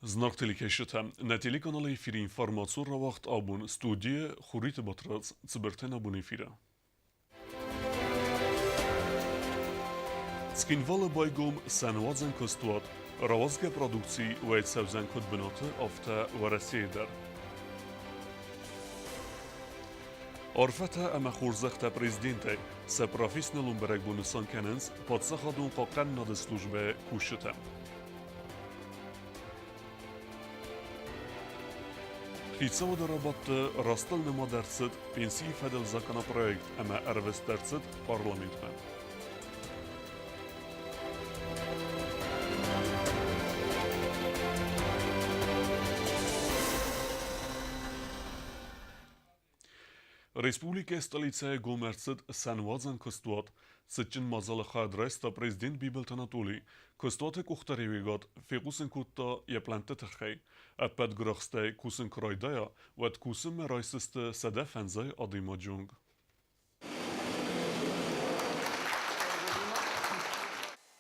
Знак телекешета на телеканале эфире информацию равахт абун студия Хурит Батрац цибертен абун эфира. Скинвала байгом санвазен костуат равазга продукции вайт савзан код беноты афта варасейдар. Орфата ама хурзахта президенте са профессионалун берек бунусан кененс подсахадун қоқан нады службе кушета. Хитсава дарабатты растал нема дәрсет пенсии федел законопроект ама әрвес дәрсет парламентме. Республика столица Гомерцет Санвазан Костуат сычын мазалы хадреста президент Бибелт Анатолий Костуаты кухтаревигат фекусен кутта япланты тахай аппад грахстай кусен крайдая ват кусен мерайсысты садафанзай адыма джунг.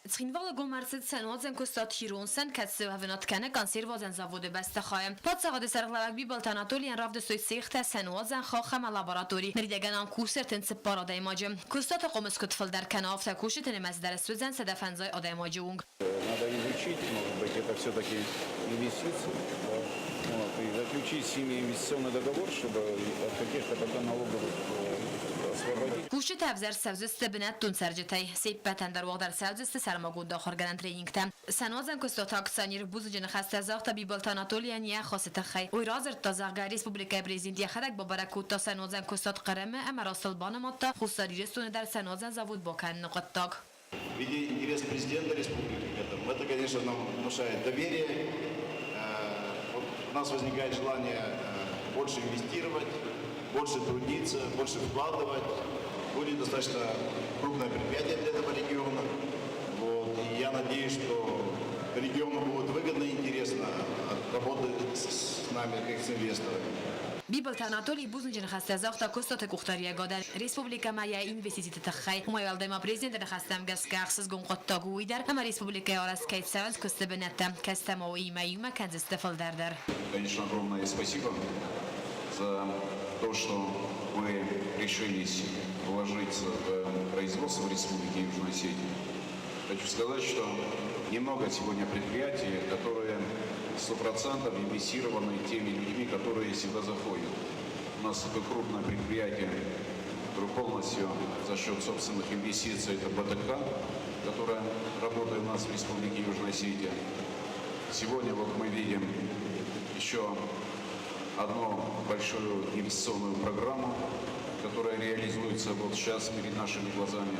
Цхинвала гомарцет сенвазен костат хиронсен катсы вавенат кане консервазен заводы бестахаем. Подсагады сарглавак Бибелт Анатолиен равды сой сехте сенвазен خاخم لابراتوری مریدگان کوسرتن سپار آدایماجم کوستات قومس کتفل در کناف تا کوشتن مزدر سوزن سدفنزای آدایماجونگ. Надо изучить, может быть, это все-таки инвестиции. И заключить с ними инвестиционный договор, чтобы от каких-то пока налоговых освободить. کوشت افزر سوزست بنت تون سرجتای سیپتن در وقت در سوزست سرماگود داخل گرن ترینینگ تام. سنوازن کوستات اکسانیر بوز جن خسته زاخت بیبالت آناتولیان یا خاصت خی. وی رازر تازگاری ریسپوبلیکای برزیل خدک با برکوت تا سنوازن کوستات قرمه اما راستل بانمات خصوصی رسونه در سنوازن زود با کن نقاط تاگ. Видя интерес президента республики к этому, это, конечно, нам внушает доверие. У нас возникает желание больше инвестировать, больше трудиться, больше вкладывать. Будет достаточно крупное предприятие для этого региона. И я надеюсь, что региону будет выгодно и интересно работать с нами, как с инвесторами. Бибелт Анатолий бузунжен خسته زاخت کوستات کوختاری گادر ریسپوبلیکا مایا اینوستیتی تخی همایال دیما پرزیدنت خستم گس کاخسز گون قطاگوی در اما ریسپوبلیکا آرس کیت سوالز کوست بنتم کستم و ایما کنز استفال در Конечно, огромное спасибо за то, что вы решились вложиться в производство Республики Южной Осетии. Хочу сказать, что немного сегодня предприятий, которые 100% инвестированы теми людьми, которые сюда заходят. У нас это крупное предприятие, которое полностью за счет собственных инвестиций, это БТК, которая работает у нас в Республике Южная Осетия. Сегодня вот мы видим еще одну большую инвестиционную программу, которая реализуется вот сейчас перед нашими глазами.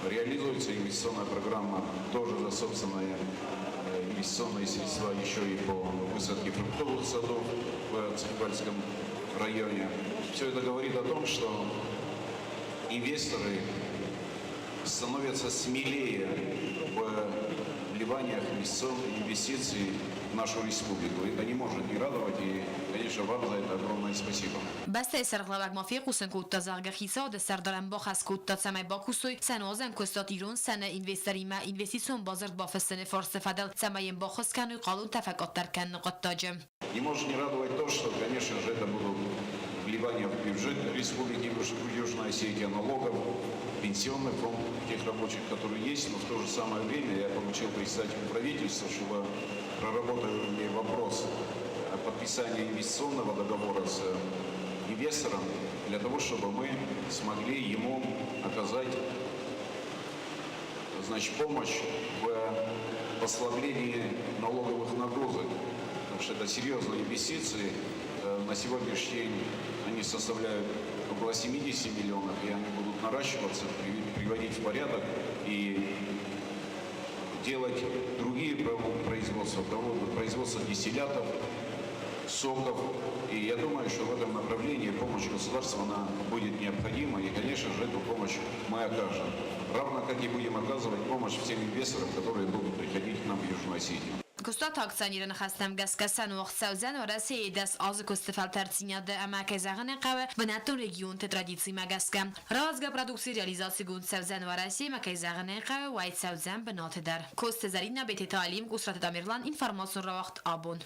Реализуется инвестиционная программа тоже за собственные инвестиционные средства еще и по высадке фруктовых садов в Цхинвальском районе. Все это говорит о том, что инвесторы становятся смелее в вливаниях инвестиций в нашу республику. Это не может не радовать, и, конечно, вам за это огромное спасибо. بسته سرغلبک مافی قوسن کوت تا زرگ خیسا و دستر دارم با خس کوت تا سمای با کوسوی سنوازن کوستات ایران سنه اینوستری ما اینوستیسیون بازرد با فستن فارس فدل سمایم با خس کنوی قالون تفکات تر کن نقاط تاجم. Не может не радовать то, что, конечно же, это будут вливания в бюджет Республики Южная Осетия, налогов, пенсионный фонд тех рабочих, которые есть, но в то же самое время я поручил представителю правительства, чтобы проработали вопрос подписания инвестиционного договора с инвестором, для того, чтобы мы смогли ему оказать, значит, помощь в послаблении налоговых нагрузок. Потому что это серьезные инвестиции. На сегодняшний день они составляют около 70 миллионов, и они будут наращиваться, приводить в порядок и делать другие производства дистиллятов, соков. И я думаю, что в этом направлении помощь государства она будет необходима, и, конечно же, эту помощь мы окажем. Равно как и будем оказывать помощь всем инвесторам, которые будут приходить к нам в Южную Осетию. Kostat aksanire nxastم گسکسن وقت سوزن و رسی دست آز کستفل ترسینیاد اما که زغن قوه و نتون رگیون ترادیسی مگسکم رازگا پرودوکسی ریالیزاسی گون سوزن و رسی مکه زغن قوه وایت سوزن بنات در کوست زرین بیت تعلیم گسرت دامیرلان اینفرماسیون را وقت آبون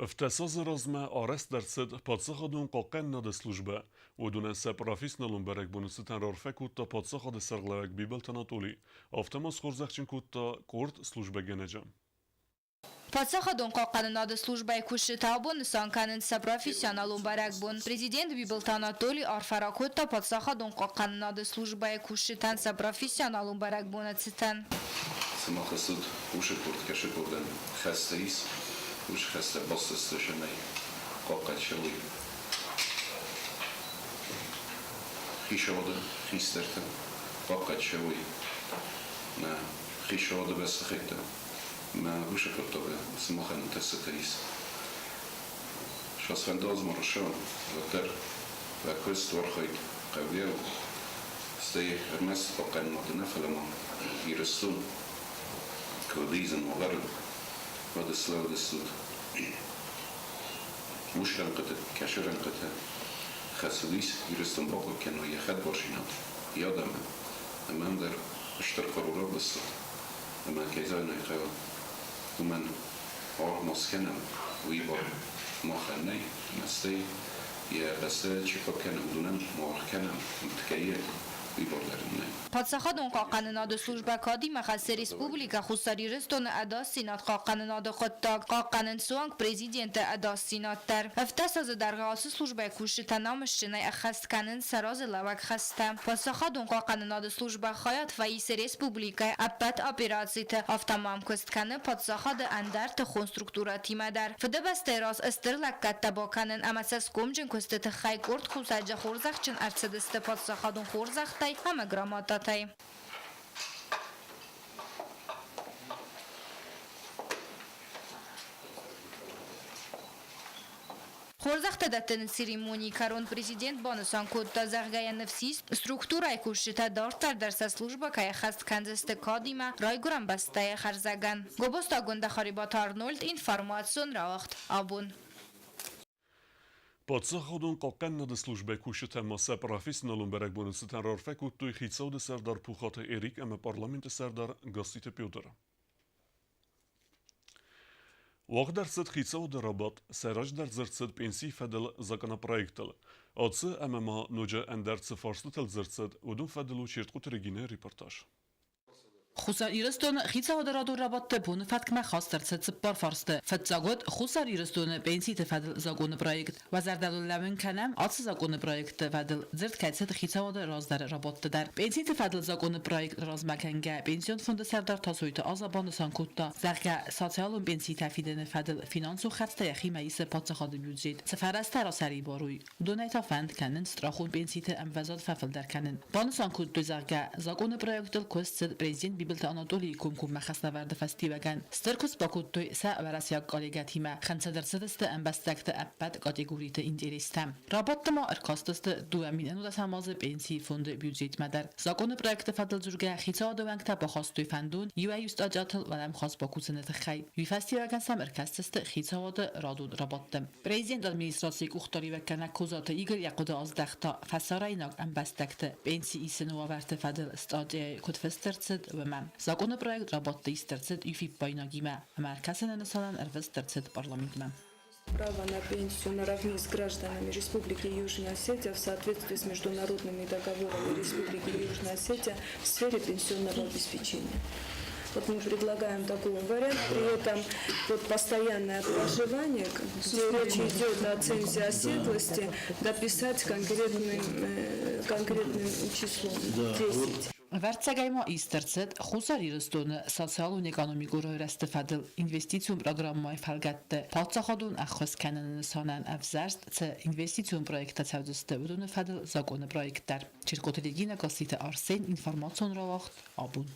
Втесози розме арест дерцид подсаходун қоқен наде службе, удунен се професионалун берек бунуситен рорфе кутта подсаходе серглевек бибелт Анатолий, автомас хорзахчин кутта корт службе генеджем. Подсаходун қоқен наде службе куши табун нисан канен се профессионалун берек бун. Президент бибелт Анатолий арфара кутта подсаходун қоқен наде службе куши тен се профессионалун берек бунецитен. Самахасуд уши курт каши курден хастаис. وش خسته باست استشنی قاقت شوی خیشاده خیسترته قاقت شوی نه خیشاده بس خیته ما وش کتابه سماخن تستریس شاس فنداز مرشان وتر و کست ورخید قویه ستی ارمس قاقن مدنه فلما يرسون كوديزن وغرب هذا السلام السود مش رنقته كاش رنقته خسوليس يرستم باقو كانوا يخد برشينات يادم أمام در اشتر قرورا بس أما كيزانا يخوا ومن مسكنم ويبار مخني مستي يا بس شكو كانم دونم ماركنم متكيل ويبار درني Подсаходун қоқен наде служба кади махассе республика хусари рестон ада синат қоқен наде хотта қоқен суанг президент ада синаттар افتساز در غاس служба куши танамшчиной ахаст канен сароз лавак хаста подсаходун қоқен наде служба хаят ваис республика аппат операциите автомам косткане подсаходе андар тхон структура тимадар фде бастерас эстерлак катта баканен амасас комжин костете хай корт хусаджа хорзахчин арцедесте подсаходун хорзахтай ама грамота خورزخت دتن سیریمونی کرون президент бонусан кутта заргая нефсис структура кушита дартар درس служба кай хаст канзесте кадима райгурам бастая харзаган гобоста гунда харибат арнольд информацион равахт абун Подсаходун қоқен наде службе кушите маса профессионалун берек бунуситен рорфе куттуй хитсауде сердар пухате Эрик эме парламенте сердар Гасите Пютер. Вагдерцет хитсауде рабат сераж дерцет пенсии федел законопроектел. Отсы ММА нуджа эндерце фарслутел зерцет удун феделу чирткут регине репортаж. خسر ایرستون خیزه درادو رابط بون فتک خواست درست سپار فارسته فتزاگود خسر ایرستون بینسی تفدل زاگون پروژه و زردالو لمن کنم آتش زاگون پروژه تفدل زرد کیسه خیزه در راز در رابط در بینسی تفدل زاگون پروژه راز مکنگه پنسیون فوند سردار تاسویت آزابان سانکوتا زرگ سوسیالون بینسی تفیدن فدل فینانس و خرسته یخی مایس پادشاه بیوجید سفرست را سری باروی دونیتا فند کنن استراخون بینسی ت اموزاد ففل در کنن بان سانکوت زرگ زاگون پروژه دل کوست پرزیدنت بیبلت آناتولی کوم مخصص ورد فستی وگن سترکوس باکوت توی سه ورسیاق کالیگاتی ما خمسه درصد انبستکت ابد کاتگوریت اینجریستم رابط ما ارکاستست دو امین انو دساماز بینسی فوند بیوجیت مدر زاگون پروژه فدل زرگه خیتا دو وقت با خواستوی فندون یو یوست آجاتل ولم خواست با کوسنت خی وی فستی وگن سم ارکاستست خیتا ود رادود رابطم پرزیدنت ادمینستراسیون اختاری وگن کوزات ایگر یقود از دختا فسارای نگ انبستکت بینسی ایسنو ورد فدل استادی کدفسترد و من زاگون پروژه رابطه استرد یفی بایناگیمه مرکز نسالن ارفسترد پارلمانتمه Право на пенсию наравне с гражданами Республики Южная Осетия в соответствии с международными договорами Республики Южная Осетия в сфере пенсионного обеспечения. Вот мы предлагаем такой вариант, при этом вот постоянное проживание, где речь идет о цензе оседлости, дописать конкретным числом 10. Vercegaj ma istercet, khusar iristone sotsialun ekonomiku röyreste fadil investitsiyon programmay falgatte. Patsakhadun akhos kanan sanan afzarst te investitsiyon projekta savdiste udun fadil zagone projektler. Çirkoteligine gasite arsen informasyon ravakt abun.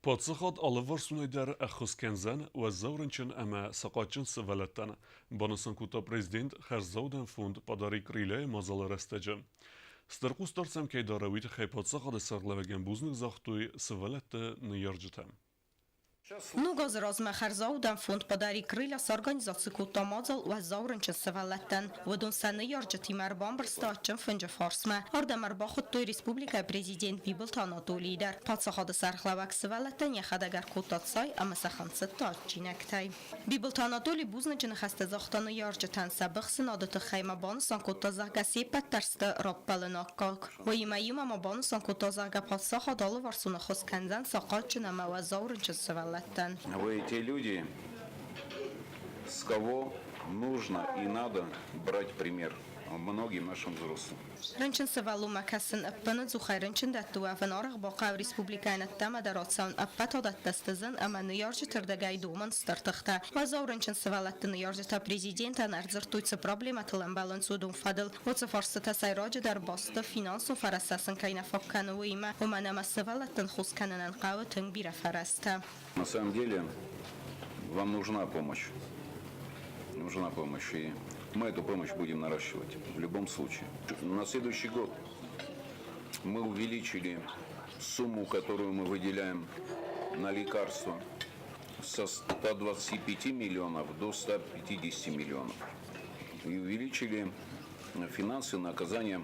Подсаход алыварсуной дар ахускензен و زورنچن اما سقاچن سوالتن بانسان کوتا президент خرزودن فوند پاداری کریله مازال رستجم. سترقوس دارسم که دارویت خی подсаход سرلوگن بوزنگ زاختوی سوالت نیارجتم. Nugoz rozmacharzoudam fond podari kryla z organizacji kutomodzel u zauręczyn sewaletten. Wodun sany jordzet imar bomber staczyn funge forsma. Orda mar bochut tuj Respublika prezydent Wiboltano tu lider. Patsachada sarchlawak sewaletten jechadagar kutotsay ama sachanse taczynektaj. Wiboltano tu li buznyczyn haste zochtano jordzeten sabach synodoty chayma bonusan kutozarga sepet terste roppalynokok. Wojima ma bonusan kutozarga patsachadalı varsuna khoskanzan saqalczyna mała zauręczyn sewaletten. Вы те люди, с кого нужно и надо брать пример многим нашим взрослым. Ręczyn sewalu makasin appana zuhay ręczyn dattu avan oraq boqav Respublikaynat tama daratsan appato dattastazan ama niyarjı tırdagay duman startaxta. Vazav ręczyn sevalatты niyarjıta prezidentan arzırtuytsa problematılan balansudun fadıl. Otsa farsata sayrajı dar bastı finansu farasasın kayna fakkanı uyma. Umanama sevalatın xuskananan qavıtın bira farasta. На самом деле, вам нужна помощь. Нужна помощь. И мы эту помощь будем наращивать в любом случае. На следующий год мы увеличили сумму, которую мы выделяем на лекарства со 125 миллионов до 150 миллионов. И увеличили финансы на оказание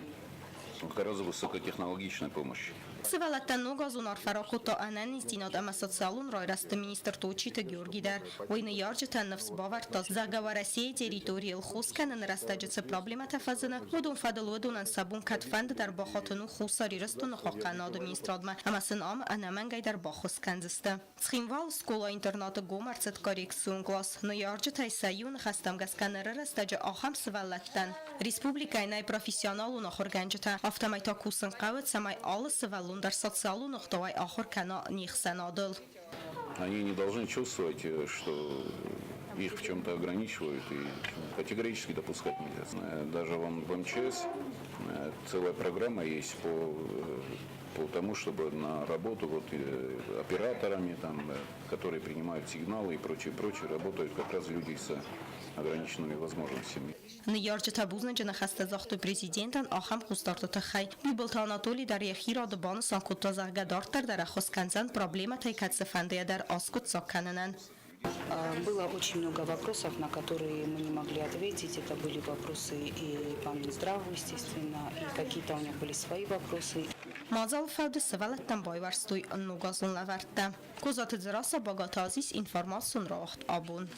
гораздо высокотехнологичной помощи. Sevalattan nogazun faraquta anan istinad ama sotsialun royrastı minister Tuçita Georgidar. Oyna yarjıtan nefs bavarta zagavarasiye teritoriyal xuskanın rastacısı problemata fazına udun fadıl udunan sabun katfand dar baxatunu xusari rastunu xaqanadı ministradma ama sın am anamangay dar baxuskanzıstı. Sxinval skola internatı gomartsat koreksiyon klas. No yarjıtay sayun xastam gaskanara rastacı aham sevalattan. Respublikaynay profesionalun axorganjıta avtomayta kusun qavat samay alı sevalun дар социалу нухтавай ахор кана нихсанадыл. Они не должны чувствовать, что их в чем-то ограничивают и категорически допускать нельзя. Даже вон в МЧС целая программа есть по тому, чтобы на работу вот, операторами, там, которые принимают сигналы и прочее, работают как раз люди с ограниченными возможностями. Niyarjıta buznıcına hasta zaxtu prezidentan aham xustartı xay. Wiboltanatoli dar yexira da banusan kutazarga dartar dar xoskanzan problema taykatsefandaya dar askut sakananan. Было очень много вопросов, на которые мы не могли ответить. Это были вопросы и по Минздраву, естественно, и какие-то у них были свои вопросы. Mazal fevde sevalettan bayvarstuy nugazun lavartta. Kozatı zrasa bagatazis informasyon rahat abun.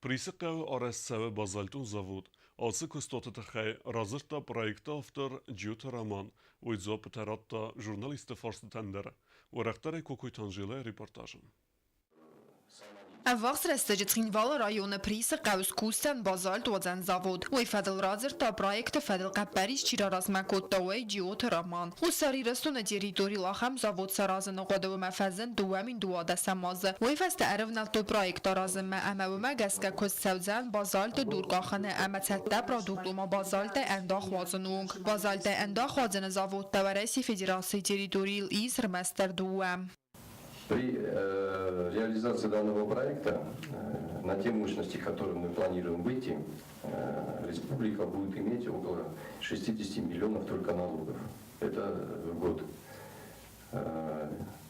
Присекав РСЦВ Базальтун завод, Асы Кустотата Хай, Разырта проекта автор Джиута Роман, Уйдзоп Таратта, журналисты Фарсы Тендер, Урахтаре Кукуй Танжиле репортажем. Авахс растаджит Хинвала района Приса Каус Кустан Базальт Вазан завод. Уй фадл Разырта проекта фадл Капарис Чирарас Макотта Уй Джиута Роман. Усари расту на территории Лахам завод Саразан Угадова Мафазан Дуамин Дуада Самаза. Уй фаст Арвнал то проекта Разан Ма Амаума Гаска Костсаузан Базальт Дургахане Амацатта продуктума Базальт Эндах Вазанунг. Базальт Эндах Вазан завод Тавареси Федерации территории Изр Мастер Дуам. При реализации данного проекта на те мощности, которые мы планируем выйти, республика будет иметь около 60 миллионов только налогов. Это в год.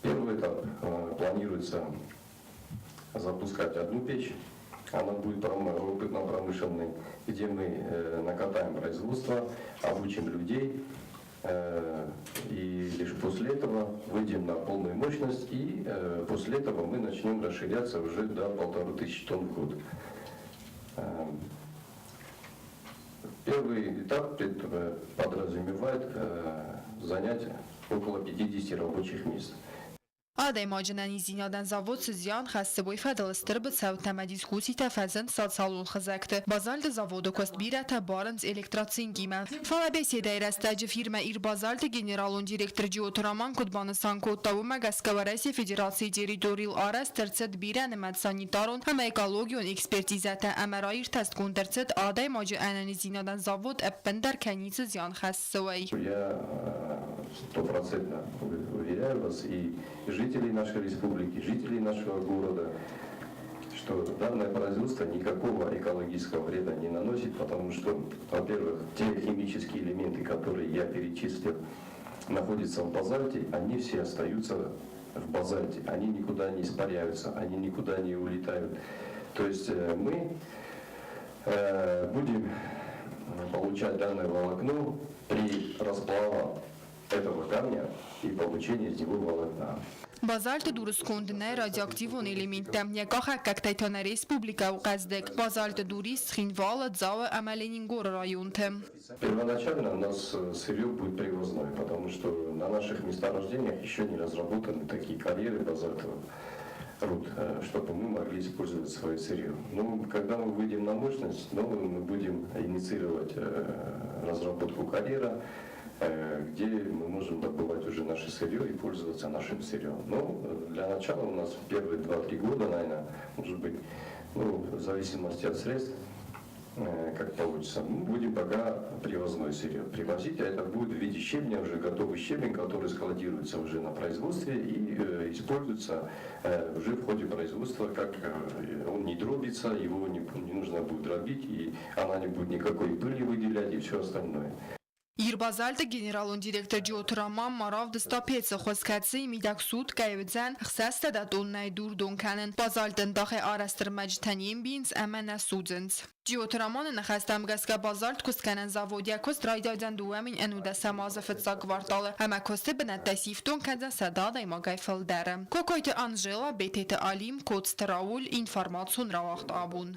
Первый этап планируется запускать одну печь. Она будет опытно-промышленной, где мы накатаем производство, обучим людей. И лишь после этого выйдем на полную мощность, и после этого мы начнем расширяться уже до 1500 тонн в год. Первый этап подразумевает занять около 50 рабочих мест. Adem Macinani zinadan zavod ziyan xaste boy fadalistır bu savtama diskusi tafazın salsalun xazaktı. Bazalda zavodu kost birata barans elektratsin gima. Fala besede rastacı firma İrbazalda generalun direktör Ciotraman kudbanı sankotta ve magaskavaresi federasyon teritoriyal aras tercet biran med sanitarun hem ekologiyon ekspertizata amarayir test kuntercet Adem Macinani zinadan zavod appender kanisi ziyan xaste way. Я 100% уверяю вас и жителей нашей республики, жителей нашего города, что данное производство никакого экологического вреда не наносит, потому что, во-первых, те химические элементы, которые я перечислил, находятся в базальте, они все остаются в базальте, они никуда не испаряются, они никуда не улетают. То есть мы будем получать данное волокно при расплаве этого камня и получении из него волокна. بازالت درست کندنه رادیواکتیون الیمنت یکاخ ککتایتان республика указдек базальт дурис хинвал дзава амаленингор районте. Первоначально у нас сырье будет привозное, потому что на наших месторождениях еще не разработаны такие карьеры базальтовых руд, чтобы мы могли использовать свое сырье. Но когда мы выйдем на мощность, мы будем инициировать разработку карьера, где мы можем добывать уже наше сырье и пользоваться нашим сырьем. Но для начала у нас первые 2-3 года, наверное, может быть, в зависимости от средств, как получится, мы будем пока привозное сырье привозить, а это будет в виде щебня, уже готовый щебень, который складируется уже на производстве и используется уже в ходе производства, как он не дробится, его не нужно будет дробить, и она не будет никакой пыли выделять и все остальное. Իր գեներալոն դիրեկտոր ջիոթրաման մարավ դստապեցը խոսքացի միդակսուտ կայվձան խսաստը դատոննայ դուր դոնքանն բազալտն դախե արաստր մաջթանիին բինց ամենա սուձնց ջիոթրամանը նխաստամ գասկա բազալտ կուսկանան զավոդյա կոս ռայդայդան դուամին ընուդա սամազը ֆծա կվարտալը համակոստը բնատասիվ տոնքանձան սադադայ մագայ ֆլդերը կոկոյտը Անժելա բետետը ալիմ կոց տրաուլ ինֆարմացուն ռավախտ աբուն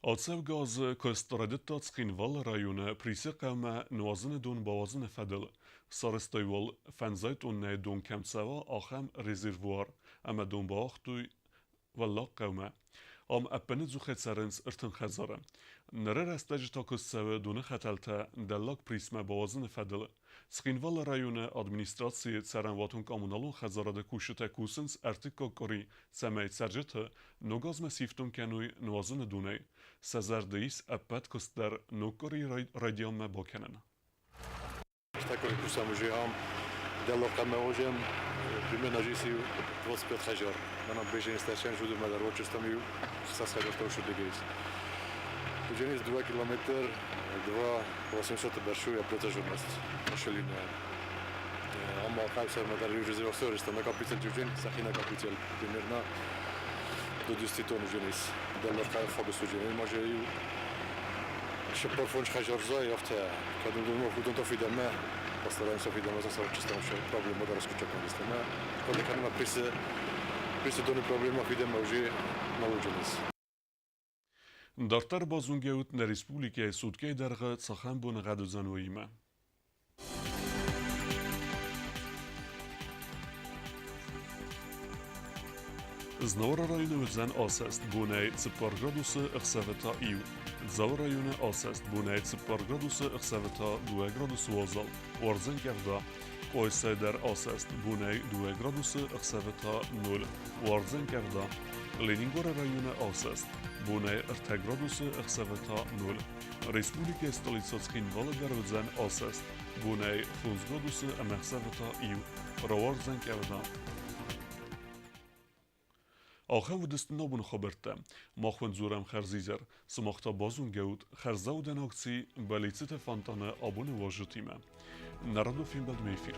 Ացև գազը կստրադետած խինվալ ռայունը պրիսի կամը նուազնը դուն բավազնը ֆադել, սարստայվալ ֆանզայտ ուննե դուն կամցավա ախամ ռեզիրվուար, ամը դուն բաղտույ վալլակ կամը, ամ ապնը զուխեցարենց ըրտն խազարը. Նրեր աստաջը տակսցավը դունը խատալթա դալլակ պրիսմը բավազնը ֆադել, Սխինվալ ռայունը ադմինիստրացիի ծարանվատուն կամունալուն խազարադը կուշտը կուսնց արտիկ կոկորի ծամայ ծարջըթը նոգազմը սիվտուն կյանույ նուազնը դունեյ, սազարդեիս ապատ կստար նոկորի ռադիոմը բոքենն. Такой кусам уже делокаме ожем примерно жиси 25 хажар. Мана бежен стачан жуду мадар очестам ю хсас хажар тошу дегейс. Бежен 2 километр 2.800 бершу я протяженность машелина. Ама кайсар мадар резерватор ist на капитал жуген сахина капитал примерно до 10 тонн жунис. Делокаме фабус жуген маже ю Шепорфонч хажар зай афта когда думал куда то фидаме постараемся фидаме за чистым что проблема да раскручать на листаме когда канема присе дони проблема фидаме уже наложились Դարտար բազունգեուտ ն ռեսպուբլիկայի սուտկեի դարղը ծախան բուն ғադուզանուիմը. Znova rajonu vzen asest bunej cipar gradusa ixsaveta iu. Zava rajonu asest bunej cipar gradusa ixsaveta 2 gradus vazal. Orzen kevda. Qoysayder asest bunej 2 gradusa ixsaveta 0. Orzen kevda. Leningora rajonu asest bunej 4 gradusa ixsaveta 0. Respublika stolica Skinvala garvzen asest bunej 5 gradusa ixsaveta iu. Orzen kevda. آخر ودست نبون خبرته ماخون زورم خرزیزر سماختا بازون گود خرزاو دناکسی بلیتت فانتانه آبون واجتیمه نرادو فیلم بد میفیر